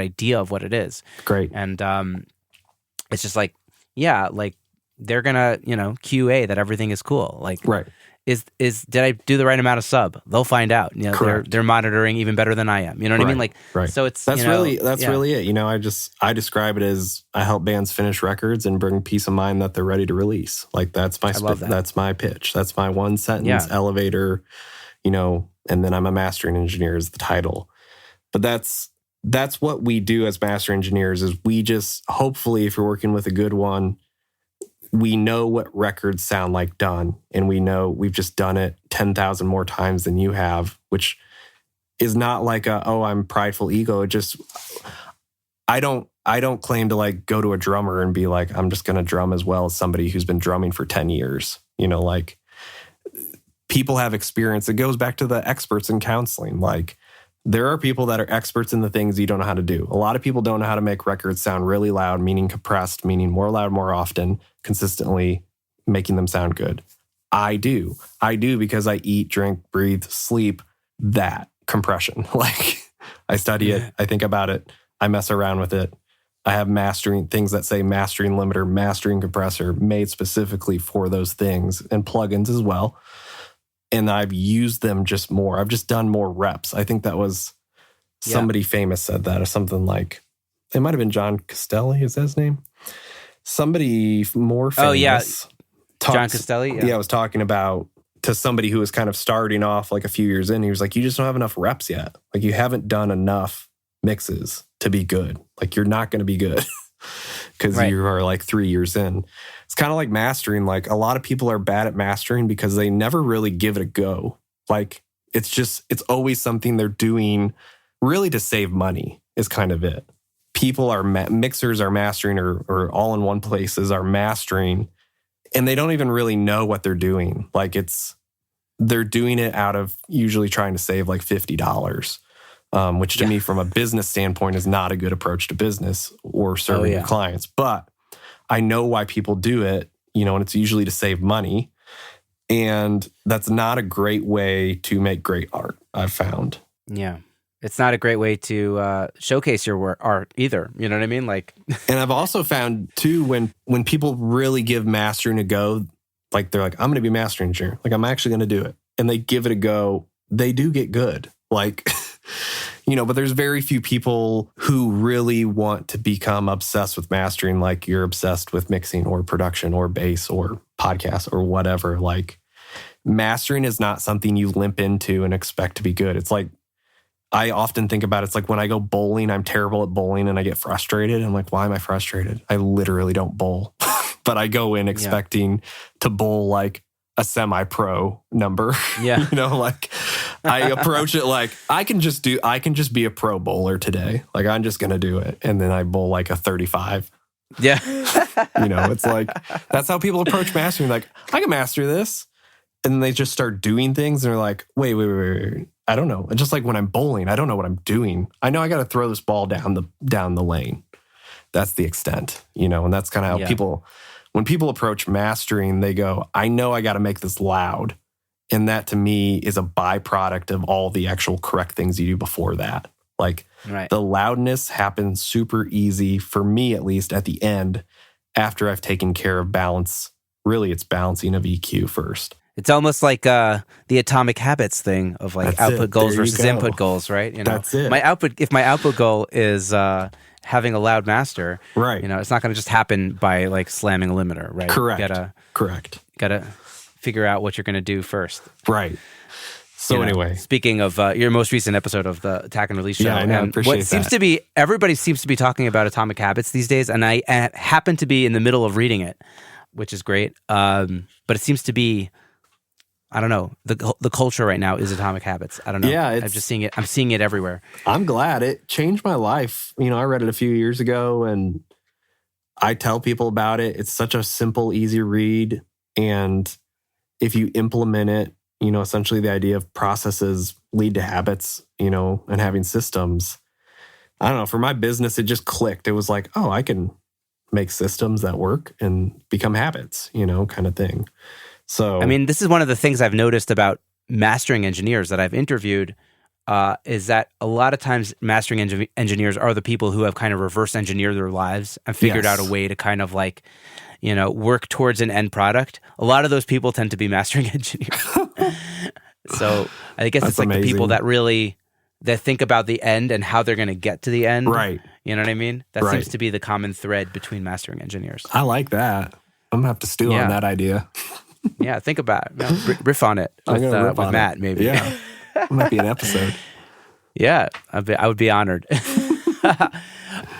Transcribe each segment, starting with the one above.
idea of what it is. Great. And it's just like, yeah, like they're gonna, QA that everything is cool. Like, right. Did I do the right amount of sub? They'll find out. They're monitoring even better than I am. You know what I mean? Like, right. So it's that's really it. I describe it as I help bands finish records and bring peace of mind that they're ready to release. Like that's my that's my pitch. That's my one sentence elevator. And then I'm a mastering engineer is the title. But that's what we do as master engineers. Is we just hopefully, if you're working with a good one, we know what records sound like done, and we know we've just done it 10,000 more times than you have, which is not like I'm prideful ego. It just, I don't claim to like go to a drummer and be like, I'm just going to drum as well as somebody who's been drumming for 10 years. Like people have experience. It goes back to the experts in counseling. Like there are people that are experts in the things you don't know how to do. A lot of people don't know how to make records sound really loud, meaning compressed, meaning more loud, more often, consistently making them sound good. I do because I eat, drink, breathe, sleep that compression. Like I study it. I think about it. I mess around with it. I have mastering things that say mastering limiter, mastering compressor made specifically for those things and plugins as well. And I've used them just more. I've just done more reps. I think that was somebody famous said that or something like, it might have been John Costelli. Is that his name? Somebody more famous. Oh, yeah. John Costelli? Yeah, was talking about to somebody who was kind of starting off like a few years in. He was like, you just don't have enough reps yet. Like you haven't done enough mixes to be good. Like you're not going to be good because you are like 3 years in. It's kind of like mastering. Like a lot of people are bad at mastering because they never really give it a go. Like it's always something they're doing really to save money is kind of it. People are mixers are mastering or all in one places are mastering and they don't even really know what they're doing. Like they're doing it out of usually trying to save like $50, which to me from a business standpoint is not a good approach to business or serving your clients. But I know why people do it, and it's usually to save money. And that's not a great way to make great art, I've found. Yeah. It's not a great way to showcase your art either. You know what I mean? Like, and I've also found too, when people really give mastering a go, like they're like, I'm going to be master engineer. Like I'm actually going to do it. And they give it a go. They do get good. Like, but there's very few people who really want to become obsessed with mastering. Like you're obsessed with mixing or production or bass or podcast or whatever. Like mastering is not something you limp into and expect to be good. It's like, I often think about it's like when I go bowling, I'm terrible at bowling and I get frustrated. I'm like, why am I frustrated? I literally don't bowl. But I go in expecting to bowl like a semi-pro number. Yeah. Like I approach it like I can just be a pro bowler today. Like I'm just going to do it. And then I bowl like a 35. Yeah. It's like, that's how people approach mastering. Like I can master this. And then they just start doing things and they're like, wait. I don't know. And just like when I'm bowling, I don't know what I'm doing. I know I got to throw this ball down the lane. That's the extent, and that's kind of how when people approach mastering, they go, I know I got to make this loud. And that to me is a byproduct of all the actual correct things you do before that. Like the loudness happens super easy for me, at least at the end, after I've taken care of balance. Really, it's balancing of EQ first. It's almost like the atomic habits thing of like That's output it. goals There you versus go. input goals, right? That's it. If my output goal is having a loud master, right? It's not going to just happen by like slamming a limiter, right? Correct. Correct. Got to figure out what you're going to do first, right? So anyway, speaking of your most recent episode of the Attack and Release show, I know, appreciate that. Everybody seems to be talking about atomic habits these days, and I happen to be in the middle of reading it, which is great. But it seems to be, I don't know, the culture right now is atomic habits. I don't know. Yeah, I'm just seeing it. I'm seeing it everywhere. I'm glad it changed my life. I read it a few years ago, and I tell people about it. It's such a simple, easy read, and if you implement it, essentially the idea of processes lead to habits, and having systems. I don't know, for my business, it just clicked. It was like, oh, I can make systems that work and become habits, kind of thing. So, I mean, this is one of the things I've noticed about mastering engineers that I've interviewed. is that a lot of times mastering engineers are the people who have kind of reverse engineered their lives and figured out a way to kind of like, work towards an end product. A lot of those people tend to be mastering engineers. So I guess it's like amazing. The people that think about the end and how they're going to get to the end. Right. You know what I mean? That seems to be the common thread between mastering engineers. I like that. I'm going to have to stew on that idea. Yeah, think about it. Riff on it with Matt, maybe. Yeah, it might be an episode. Yeah, I would be honored.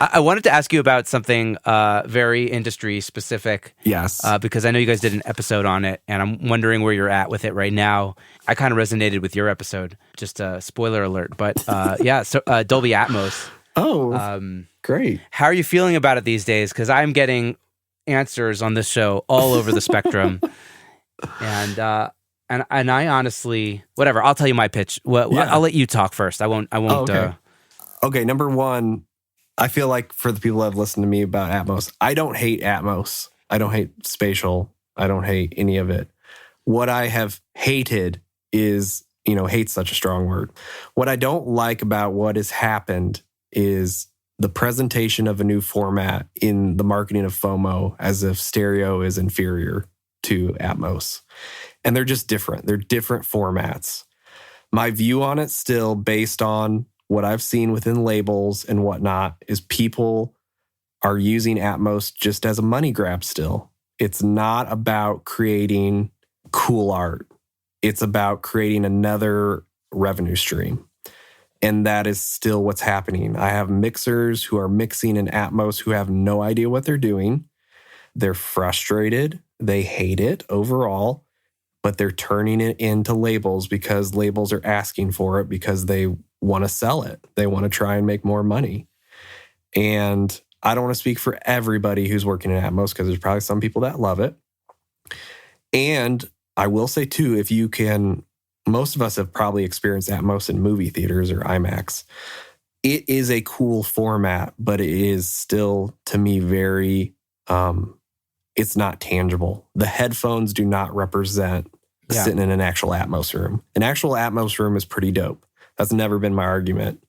I wanted to ask you about something very industry specific. Yes. Because I know you guys did an episode on it, and I'm wondering where you're at with it right now. I kind of resonated with your episode. Just a spoiler alert. But so Dolby Atmos. Oh, great. How are you feeling about it these days? Because I'm getting answers on this show all over the spectrum. And I honestly, whatever, I'll tell you my pitch. I'll let you talk first. I won't. Oh, okay. Okay, number one, I feel like for the people that have listened to me about Atmos, I don't hate Atmos. I don't hate spatial. I don't hate any of it. What I have hated is, hate's such a strong word. What I don't like about what has happened is the presentation of a new format in the marketing of FOMO as if stereo is inferior to Atmos. And they're just different. They're different formats. My view on it still, based on what I've seen within labels and whatnot, is people are using Atmos just as a money grab still. It's not about creating cool art. It's about creating another revenue stream. And that is still what's happening. I have mixers who are mixing in Atmos who have no idea what they're doing. They're frustrated. They hate it overall, but they're turning it into labels because labels are asking for it because they want to sell it. They want to try and make more money. And I don't want to speak for everybody who's working in Atmos because there's probably some people that love it. And I will say too, if you can, most of us have probably experienced Atmos in movie theaters or IMAX. It is a cool format, but it is still, to me, very, it's not tangible. The headphones do not represent sitting in an actual Atmos room. An actual Atmos room is pretty dope. That's never been my argument.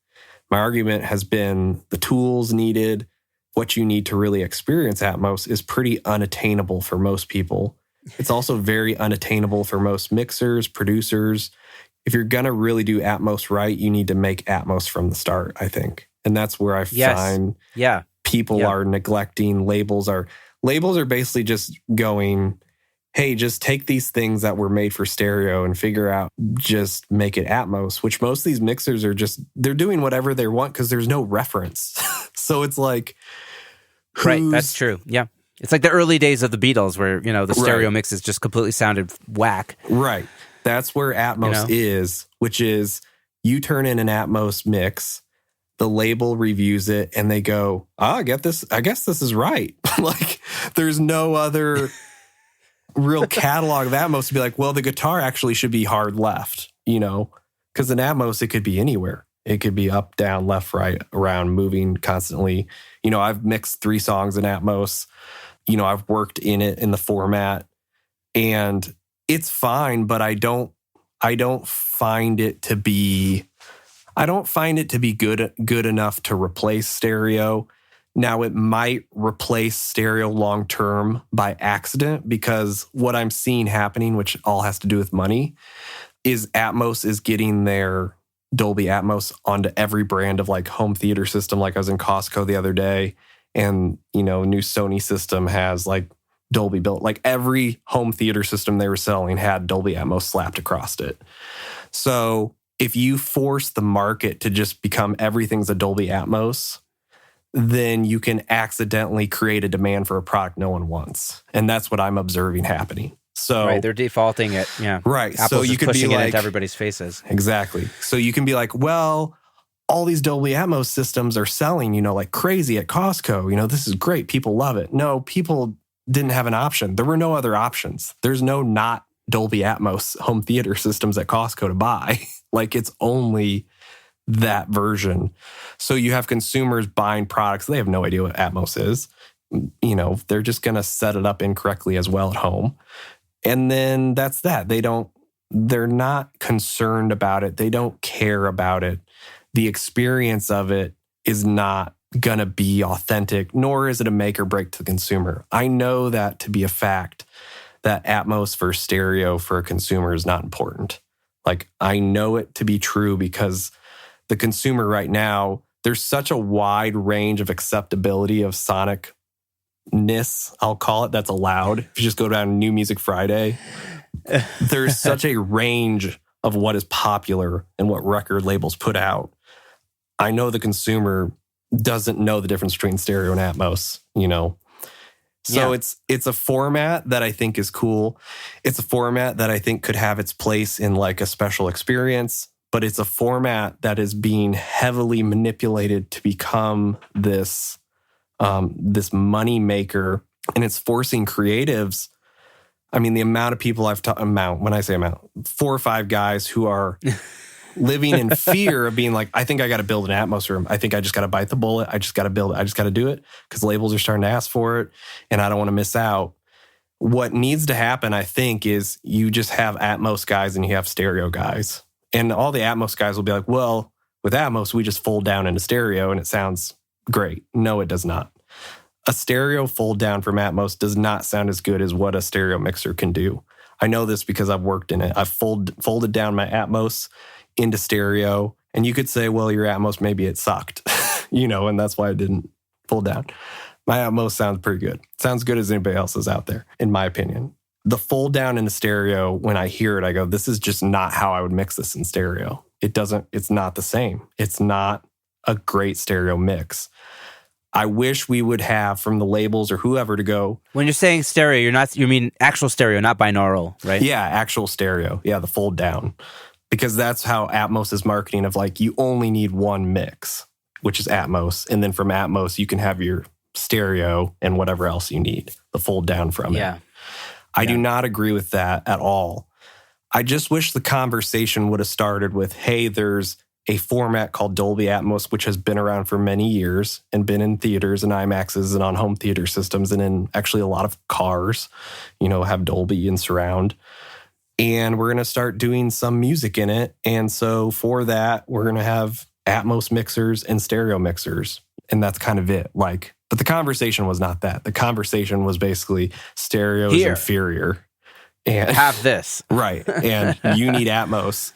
My argument has been the tools needed, what you need to really experience Atmos is pretty unattainable for most people. It's also very unattainable for most mixers, producers. If you're going to really do Atmos right, you need to make Atmos from the start, I think. And that's where I find people are neglecting labels. Labels are basically just going, hey, just take these things that were made for stereo and figure out, just make it Atmos, which most of these mixers are just, they're doing whatever they want because there's no reference. So it's like, right, that's true. Yeah. It's like the early days of the Beatles where, the stereo mixes just completely sounded whack. Right. That's where Atmos is, which is you turn in an Atmos mix, the label reviews it, and they go, I guess this is right. Like, there's no other real catalog of Atmos to be like, well, the guitar actually should be hard left, because in Atmos, it could be anywhere. It could be up, down, left, right, around, moving constantly. I've mixed 3 songs in Atmos. I've worked in it in the format, and it's fine, but I don't find it to be good enough to replace stereo. Now, it might replace stereo long term by accident, because what I'm seeing happening, which all has to do with money, is Atmos is getting their Dolby Atmos onto every brand of like home theater system. Like I was in Costco the other day, and new Sony system has like Dolby built. Like every home theater system they were selling had Dolby Atmos slapped across it. So if you force the market to just become everything's a Dolby Atmos, then you can accidentally create a demand for a product no one wants. And that's what I'm observing happening. So right, they're defaulting it. Yeah. Right. Apple's so you just could pushing be it like, into everybody's faces. Exactly. So you can be like, well, all these Dolby Atmos systems are selling, like crazy at Costco. This is great. People love it. No, people didn't have an option. There were no other options. There's no not Dolby Atmos home theater systems at Costco to buy. Like it's only that version. So you have consumers buying products. They have no idea what Atmos is. They're just going to set it up incorrectly as well at home. And then that's that. They don't they're not concerned about it. They don't care about it. The experience of it is not going to be authentic, nor is it a make or break to the consumer. I know that to be a fact, that Atmos versus stereo for a consumer is not important. Like, I know it to be true because the consumer right now, there's such a wide range of acceptability of sonicness, I'll call it, that's allowed. If you just go down New Music Friday, there's such a range of what is popular and what record labels put out. I know the consumer doesn't know the difference between stereo and Atmos, you know? So it's a format that I think is cool. It's a format that I think could have its place in like a special experience, but it's a format that is being heavily manipulated to become this money maker, and it's forcing creatives. I mean, the amount of people when I say amount, 4 or 5 guys who are living in fear of being like, I think I got to build an Atmos room. I think I just got to bite the bullet. I just got to build it. I just got to do it because labels are starting to ask for it and I don't want to miss out. What needs to happen, I think, is you just have Atmos guys and you have stereo guys. And all the Atmos guys will be like, well, with Atmos, we just fold down into stereo and it sounds great. No, it does not. A stereo fold down from Atmos does not sound as good as what a stereo mixer can do. I know this because I've worked in it. I've folded down my Atmos into stereo, and you could say, well, your Atmos, maybe it sucked, you know, and that's why I didn't fold down. My Atmos sounds pretty good. Sounds good as anybody else's out there, in my opinion. The fold down into stereo, when I hear it, I go, this is just not how I would mix this in stereo. It's not the same. It's not a great stereo mix. I wish we would have from the labels or whoever to go. When you're saying stereo, you mean actual stereo, not binaural, right? Yeah, actual stereo. Yeah, the fold down. Because that's how Atmos is marketing, of like, you only need one mix, which is Atmos. And then from Atmos, you can have your stereo and whatever else you need, the fold down from it. I do not agree with that at all. I just wish the conversation would have started with, hey, there's a format called Dolby Atmos, which has been around for many years and been in theaters and IMAXs and on home theater systems and in actually a lot of cars, you know, have Dolby and surround. And we're going to start doing some music in it. And so for that, we're going to have Atmos mixers and stereo mixers. And that's kind of it. Like, but the conversation was not that. The conversation was basically stereo is inferior. And have this. Right. And you need Atmos.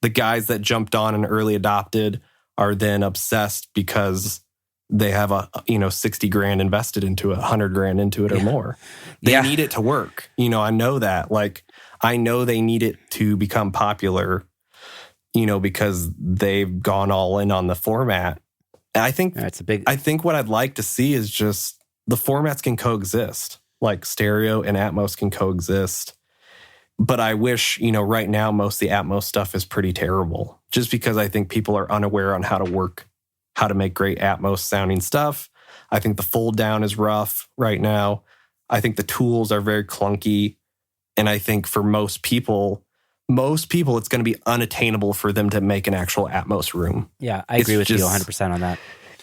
The guys that jumped on and early adopted are then obsessed because they have $60,000 invested into it, $100,000 into it or more. They need it to work. You know, I know that. Like, I know they need it to become popular, you know, because they've gone all in on the format. And I think I think what I'd like to see is just the formats can coexist. Like stereo and Atmos can coexist. But I wish, you know, right now most of the Atmos stuff is pretty terrible. Just because I think people are unaware on how to make great Atmos sounding stuff. I think the fold down is rough right now. I think the tools are very clunky. And I think for most people, it's going to be unattainable for them to make an actual Atmos room. Yeah, I agree with you 100% on that.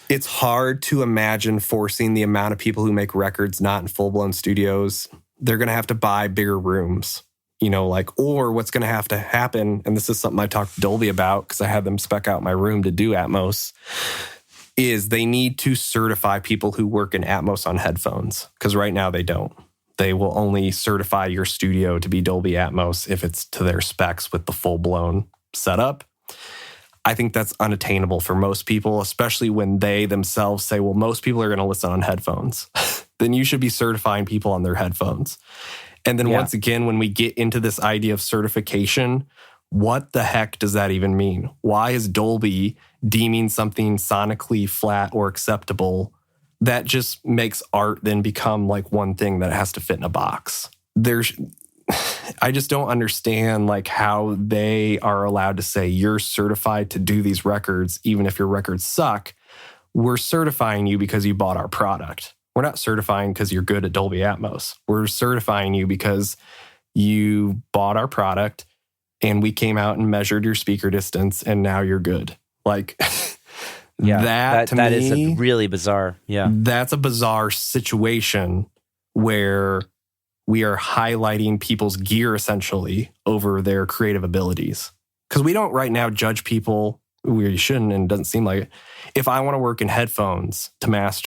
It's hard to imagine forcing the amount of people who make records not in full-blown studios. They're going to have to buy bigger rooms, you know, like, or what's going to have to happen, and this is something I talked to Dolby about because I had them spec out my room to do Atmos, is they need to certify people who work in Atmos on headphones, because right now they don't. They will only certify your studio to be Dolby Atmos if it's to their specs with the full-blown setup. I think that's unattainable for most people, especially when they themselves say, well, most people are going to listen on headphones. Then you should be certifying people on their headphones. And then once again, when we get into this idea of certification, what the heck does that even mean? Why is Dolby deeming something sonically flat or acceptable? That just makes art then become like one thing that has to fit in a box. I just don't understand like how they are allowed to say you're certified to do these records, even if your records suck. We're certifying you because you bought our product. We're not certifying because you're good at Dolby Atmos. We're certifying you because you bought our product and we came out and measured your speaker distance and now you're good. Like... that to me is really bizarre. Yeah. That's a bizarre situation where we are highlighting people's gear essentially over their creative abilities. Because we don't right now judge people, we shouldn't, and it doesn't seem like it. If I want to work in headphones to master